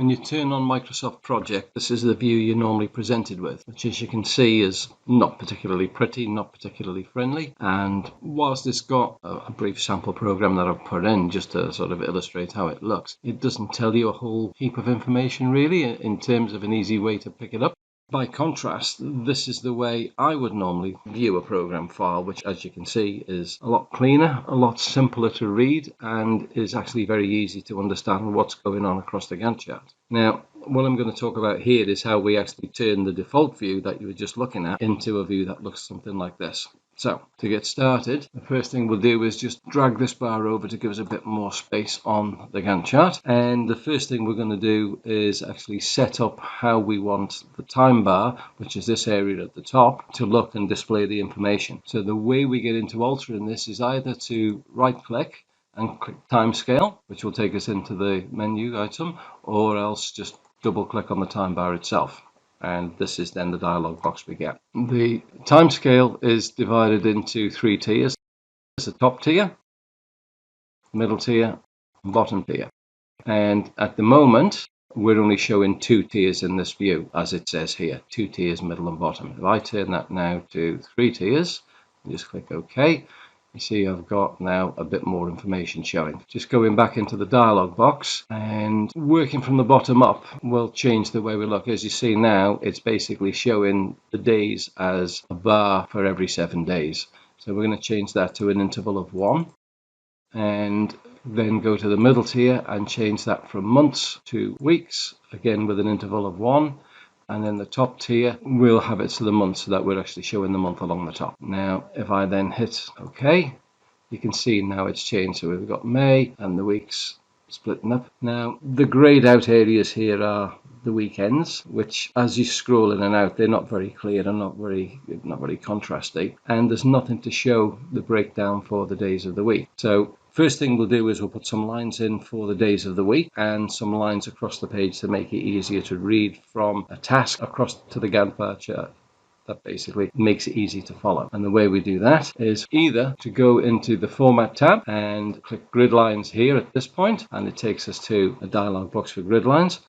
When you turn on Microsoft Project, this is the view you're normally presented with, which as you can see is not particularly pretty, not particularly friendly. And whilst it's got a brief sample program that I've put in just to sort of illustrate how it looks, it doesn't tell you a whole heap of information really in terms of an easy way to pick it up. By contrast, this is the way I would normally view a program file, which as you can see is a lot cleaner, a lot simpler to read, and is actually very easy to understand what's going on across the Gantt chart. Now, what I'm going to talk about here is how we actually turn the default view that you were just looking at into a view that looks something like this. So, to get started, the first thing we'll do is just drag this bar over to give us a bit more space on the Gantt chart. And the first thing we're going to do is actually set up how we want the time bar, which is this area at the top, to look and display the information. So the way we get into altering this is either to right click and click time scale, which will take us into the menu item, or else just double click on the time bar itself. And this is then the dialog box we get. The time scale is divided into 3 tiers. There's a top tier, middle tier, and bottom tier. And at the moment, we're only showing 2 tiers in this view, as it says here, 2 tiers, middle and bottom. If I turn that now to 3 tiers, just click OK. You see I've got now a bit more information showing. Just going back into the dialog box and working from the bottom up will change the way we look. As you see now, it's basically showing the days as a bar for every 7 days. So we're going to change that to an interval of 1 and then go to the middle tier and change that from months to weeks, again with an interval of 1. And then the top tier, we'll have it to the month so that we're actually showing the month along the top. Now, if I then hit OK, you can see now it's changed. So we've got May and the weeks splitting up. Now, the grayed out areas here are the weekends, which as you scroll in and out, they're not very clear and not very contrasty. And there's nothing to show the breakdown for the days of the week. So first thing we'll do is we'll put some lines in for the days of the week and some lines across the page to make it easier to read from a task across to the Gantt bar chart. That basically makes it easy to follow. And the way we do that is either to go into the Format tab and click Grid Lines here at this point, and it takes us to a dialog box for grid lines.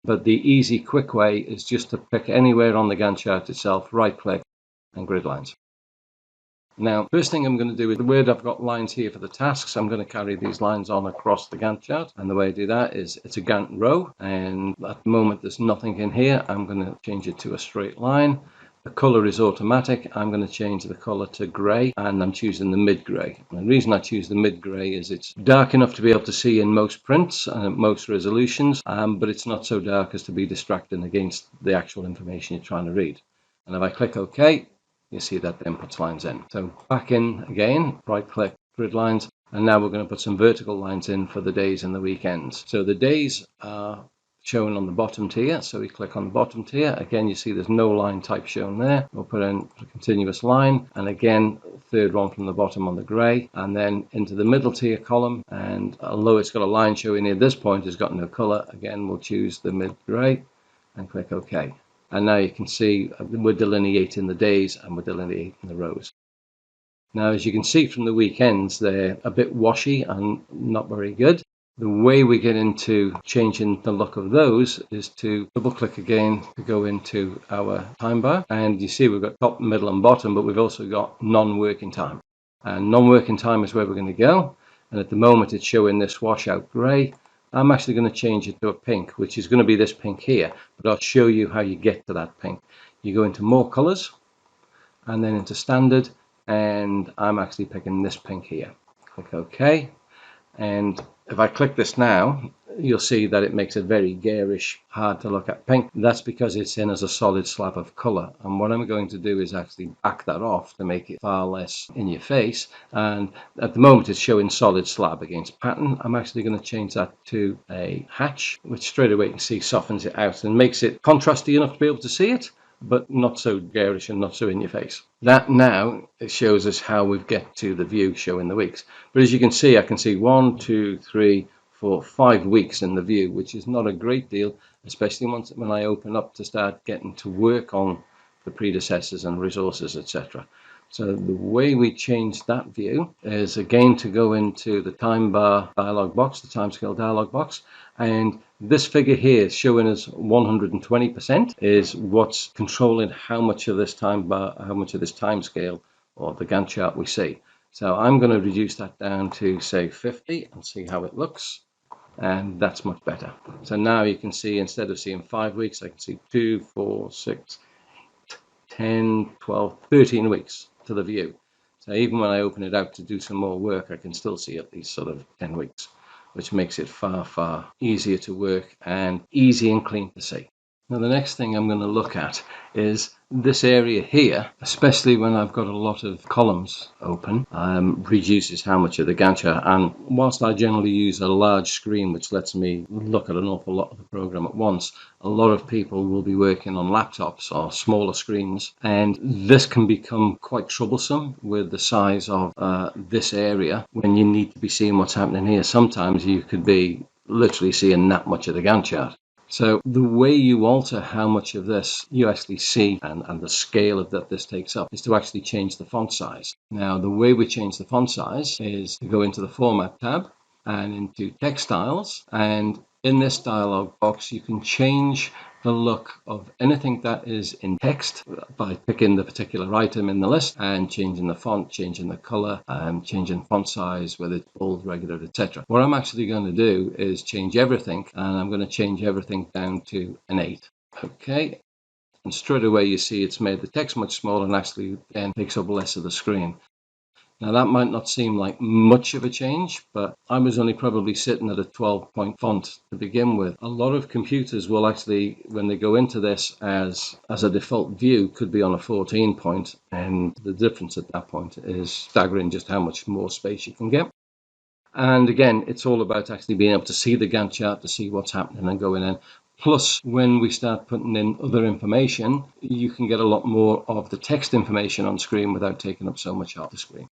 But the easy, quick way is just to pick anywhere on the Gantt chart itself, right click and Grid Lines. Now, first thing I'm going to do is, where I've got lines here for the tasks, I'm going to carry these lines on across the Gantt chart. And the way I do that is it's a Gantt row. And at the moment, there's nothing in here. I'm going to change it to a straight line. The color is automatic. I'm going to change the color to gray, and I'm choosing the mid gray. And the reason I choose the mid gray is it's dark enough to be able to see in most prints and at most resolutions, but it's not so dark as to be distracting against the actual information you're trying to read. And if I click OK, you see that then puts lines in. So back in again, right click, grid lines, and now we're going to put some vertical lines in for the days and the weekends. So the days are shown on the bottom tier, so we click on the bottom tier. Again, you see there's no line type shown there. We'll put in a continuous line, and again, third one from the bottom on the grey, and then into the middle tier column. And although it's got a line showing at this point, it's got no color. Again, we'll choose the mid grey and click OK. And now you can see we're delineating the days and we're delineating the rows. Now, as you can see from the weekends, they're a bit washy and not very good. The way we get into changing the look of those is to double click again to go into our time bar. And you see we've got top, middle and bottom, but we've also got non-working time. And non-working time is where we're going to go. And at the moment it's showing this washout grey. I'm actually going to change it to a pink, which is going to be this pink here, but I'll show you how you get to that pink. You go into more colors and then into standard, and I'm actually picking this pink here. Click OK. And if I click this now, you'll see that it makes it very garish, hard to look at pink. That's because it's in as a solid slab of color. And what I'm going to do is actually back that off to make it far less in your face. And at the moment it's showing solid slab against pattern. I'm actually going to change that to a hatch, which straight away you can see softens it out and makes it contrasty enough to be able to see it, but not so garish and not so in your face. That now it shows us how we get to the view showing the weeks. But as you can see, I can see 1, 2, 3, 4, 5 weeks in the view, which is not a great deal, especially when I open up to start getting to work on the predecessors and resources, etc. So the way we change that view is again to go into the time bar dialog box, the timescale dialog box, and this figure here showing us 120% is what's controlling how much of this time bar, how much of this time scale or the Gantt chart we see. So I'm going to reduce that down to say 50 and see how it looks. And that's much better. So now you can see, instead of seeing 5 weeks, I can see 2, 4, 6, 10, 12, 13 weeks to the view. So even when I open it out to do some more work, I can still see at least sort of 10 weeks, which makes it far, far easier to work and easy and clean to see. Now the next thing I'm going to look at is this area here, especially when I've got a lot of columns open, reduces how much of the Gantt chart. And whilst I generally use a large screen, which lets me look at an awful lot of the program at once, a lot of people will be working on laptops or smaller screens, and this can become quite troublesome with the size of this area when you need to be seeing what's happening here. Sometimes you could be literally seeing that much of the Gantt chart. So the way you alter how much of this you actually see and the scale of that this takes up is to actually change the font size. Now the way we change the font size is to go into the Format tab and into Text Styles, and in this dialog box you can change the look of anything that is in text by picking the particular item in the list and changing the font, changing the color, changing font size, whether it's bold, regular, etc. What I'm actually going to do is change everything, and I'm going to change everything down to an 8. Okay, and straight away you see it's made the text much smaller and actually then takes up less of the screen. Now that might not seem like much of a change, but I was only probably sitting at a 12-point font to begin with. A lot of computers will actually, when they go into this as a default view, could be on a 14-point, and the difference at that point is staggering just how much more space you can get. And again, it's all about actually being able to see the Gantt chart, to see what's happening and going in. Plus, when we start putting in other information, you can get a lot more of the text information on screen without taking up so much of the screen.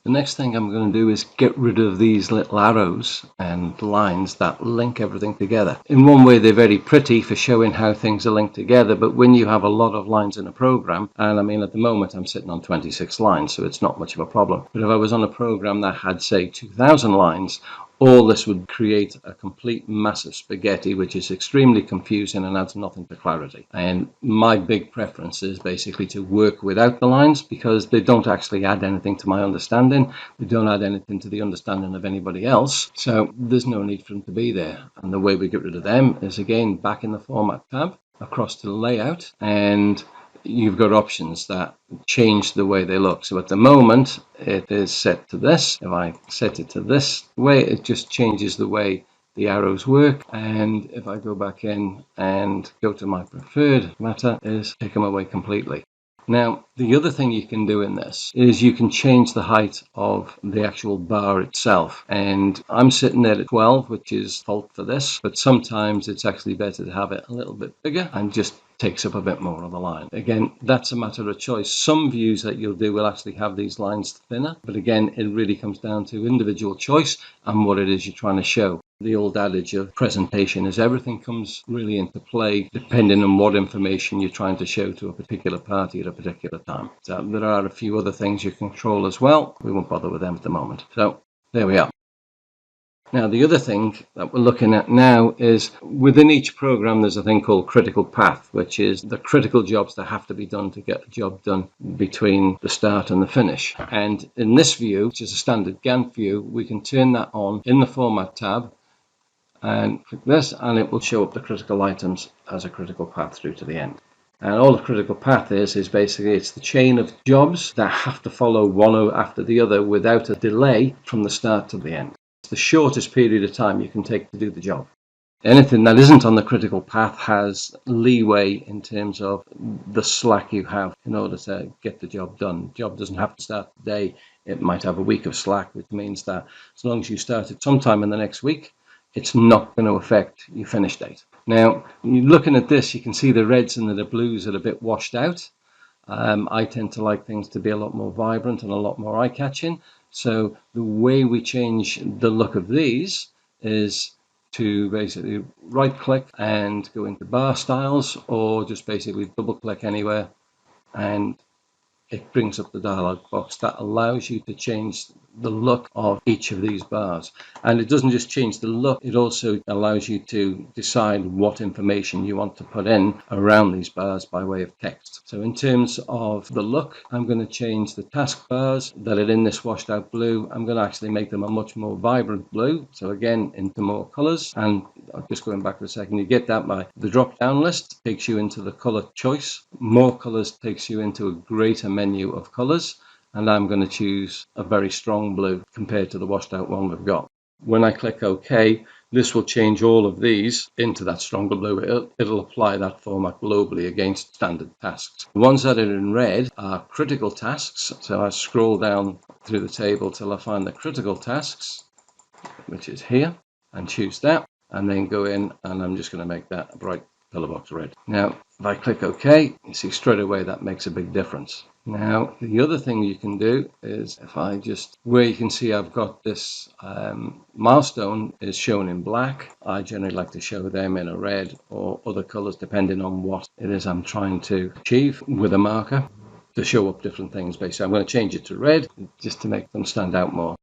The next thing I'm going to do is get rid of these little arrows and lines that link everything together. In one way, they're very pretty for showing how things are linked together, but when you have a lot of lines in a program, and I mean at the moment I'm sitting on 26 lines, so it's not much of a problem. But if I was on a program that had, say, 2,000 lines, all this would create a complete massive spaghetti, which is extremely confusing and adds nothing to clarity. And my big preference is basically to work without the lines, because they don't actually add anything to my understanding. They don't add anything to the understanding of anybody else. So there's no need for them to be there. And the way we get rid of them is, again, back in the Format tab, across to Layout, and you've got options that change the way they look. So at the moment it is set to this. If I set it to this way, it just changes the way the arrows work. And if I go back in and go to my preferred matter, is take them away completely. Now, the other thing you can do in this is you can change the height of the actual bar itself. And I'm sitting there at 12, which is default for this, but sometimes it's actually better to have it a little bit bigger and just takes up a bit more of the line. Again, that's a matter of choice. Some views that you'll do will actually have these lines thinner, but again, it really comes down to individual choice and what it is you're trying to show. The old adage of presentation is everything comes really into play depending on what information you're trying to show to a particular party at a particular time. So there are a few other things you control as well. We won't bother with them at the moment. So there we are. Now, the other thing that we're looking at now is within each program, there's a thing called critical path, which is the critical jobs that have to be done to get the job done between the start and the finish. And in this view, which is a standard Gantt view, we can turn that on in the Format tab and click this, and it will show up the critical items as a critical path through to the end. And all the critical path is basically it's the chain of jobs that have to follow one after the other without a delay from the start to the end. It's the shortest period of time you can take to do the job. Anything that isn't on the critical path has leeway in terms of the slack you have in order to get the job done. The job doesn't have to start today. It might have a week of slack, which means that as long as you start it sometime in the next week, it's not going to affect your finish date. Now, looking at this, you can see the reds and the blues are a bit washed out. I tend to like things to be a lot more vibrant and a lot more eye-catching. So the way we change the look of these is to basically right-click and go into bar styles, or just basically double-click anywhere, and it brings up the dialog box that allows you to change the look of each of these bars. And it doesn't just change the look, it also allows you to decide what information you want to put in around these bars by way of text. So in terms of the look, I'm going to change the task bars that are in this washed out blue. I'm going to actually make them a much more vibrant blue. So again, into more colors. And just going back for a second, you get that by the drop down list takes you into the color choice. More colors takes you into a greater menu of colors. And I'm going to choose a very strong blue compared to the washed out one we've got. When I click OK, this will change all of these into that stronger blue. It'll apply that format globally against standard tasks. The ones that are in red are critical tasks. So I scroll down through the table till I find the critical tasks, which is here, and choose that, and then go in, and I'm just going to make that a bright pillar box red. Now, if I click OK, you see straight away that makes a big difference. Now, the other thing you can do is if I just, where you can see I've got this milestone is shown in black. I generally like to show them in a red or other colors depending on what it is I'm trying to achieve with a marker to show up different things. Basically, I'm going to change it to red just to make them stand out more.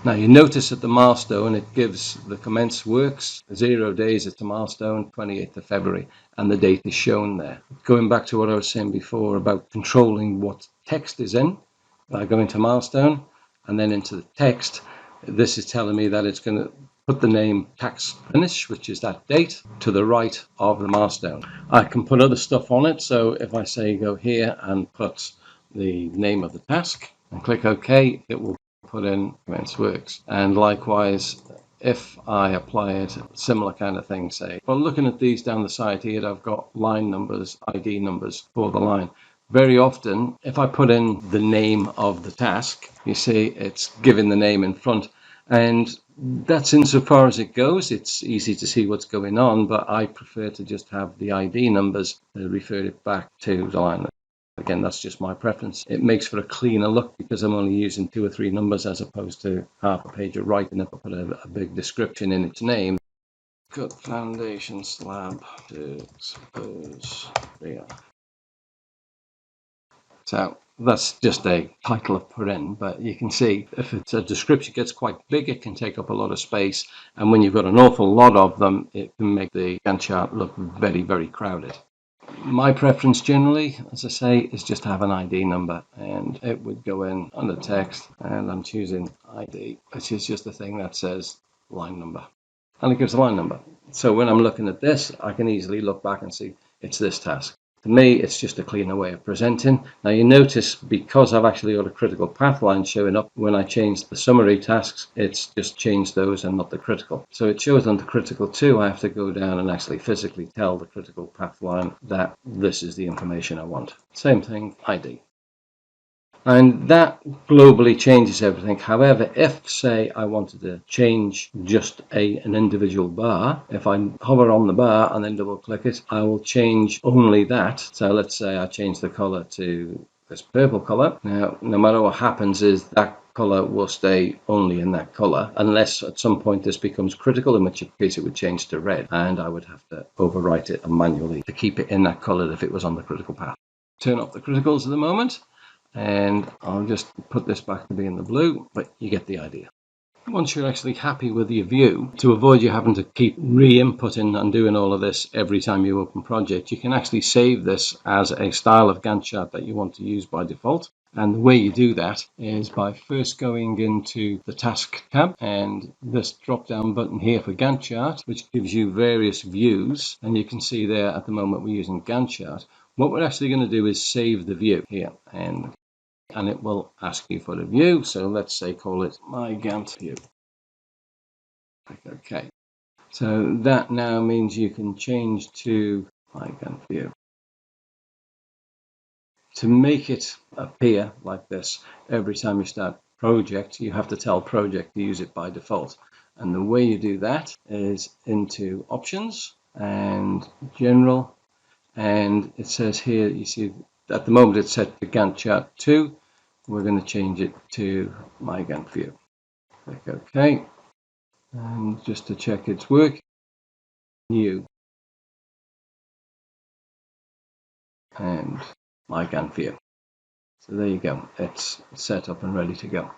Now you notice at the milestone it gives the commence works 0 days at the milestone, 28th of February, and the date is shown there. Going back to what I was saying before about controlling what text is in, I go into milestone and then into the text. This is telling me that it's going to put the name tax finish, which is that date, to the right of the milestone. I can put other stuff on it, so if I say go here and put the name of the task and click OK, it will put in commence works. And likewise, if I apply it, similar kind of thing, say, well, looking at these down the side here, I've got line numbers, ID numbers for the line. Very often, if I put in the name of the task, you see it's giving the name in front, and that's insofar as it goes. It's easy to see what's going on, but I prefer to just have the ID numbers to refer it back to the line. Again, that's just my preference. It makes for a cleaner look because I'm only using 2 or 3 numbers as opposed to half a page of writing if I put a big description in its name. Cut foundation slab to expose rear. So that's just a title I've put in, but you can see if it's a description gets quite big, it can take up a lot of space. And when you've got an awful lot of them, it can make the Gantt chart look very, very crowded. My preference generally, as I say, is just to have an ID number, and it would go in under text, and I'm choosing ID, which is just a thing that says line number, and it gives a line number. So when I'm looking at this, I can easily look back and see it's this task. To me, it's just a cleaner way of presenting. Now you notice, because I've actually got a critical path line showing up, when I change the summary tasks, it's just changed those and not the critical. So it shows on the critical too. I have to go down and actually physically tell the critical path line that this is the information I want. Same thing, ID. And that globally changes everything. However, if, say, I wanted to change just an individual bar, if I hover on the bar and then double click it, I will change only that. So let's say I change the color to this purple color. Now, no matter what happens is that color will stay only in that color unless at some point this becomes critical, in which case it would change to red, and I would have to overwrite it manually to keep it in that color if it was on the critical path. Turn off the criticals at the moment. And I'll just put this back to being the blue, but you get the idea. Once you're actually happy with your view, to avoid you having to keep re-inputting and doing all of this every time you open project, you can actually save this as a style of Gantt chart that you want to use by default. And the way you do that is by first going into the task tab and this drop down button here for Gantt chart, which gives you various views. And you can see there at the moment we're using Gantt chart. What we're actually going to do is save the view here, and it will ask you for the view. So let's say call it my Gantt view. Okay. So that now means you can change to my Gantt view. To make it appear like this every time you start project, you have to tell project to use it by default. And the way you do that is into options and general. And it says here, you see at the moment it's set to Gantt chart 2. We're going to change it to my Gantt view. Click OK. And just to check its work, new and my Gantt view. So there you go, it's set up and ready to go.